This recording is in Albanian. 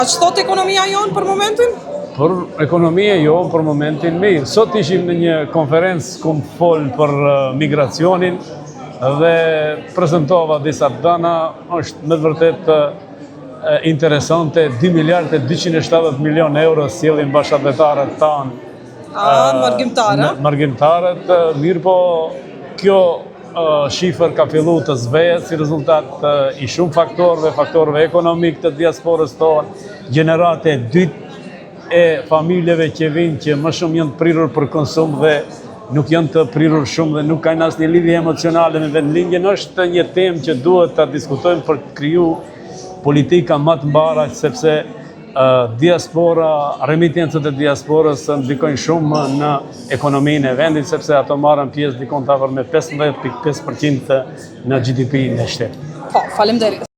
A që thot ekonomia jonë për momentin? Për ekonomia jonë për momentin mirë. Sot ishim në një konferencë ku më folë për migracionin dhe prezentova disa dana, është me vërtet interesante, 2 miliard e 270 milion euro sjellin bashkëdhetarët tanë. Margjimtarët, mirë po kjo shifër ka fillu të zvejet si rezultat i shumë faktorëve ekonomik të diasporës tonë, gjenerate dytë e familjeve që vinë që më shumë janë të prirur për konsum dhe nuk janë të prirur shumë dhe nuk kanë asnjë lidhje emocionale me vendlindjen. Është një temë që duhet ta diskutojmë për të kriju politika më të mbara, sepse diaspora, remitencët e diasporës ndikojnë shumë në ekonominë e vendit, sepse ato marrën pjesë dikon të afër me 15.5% në GDP në shtetë. Po, faleminderit.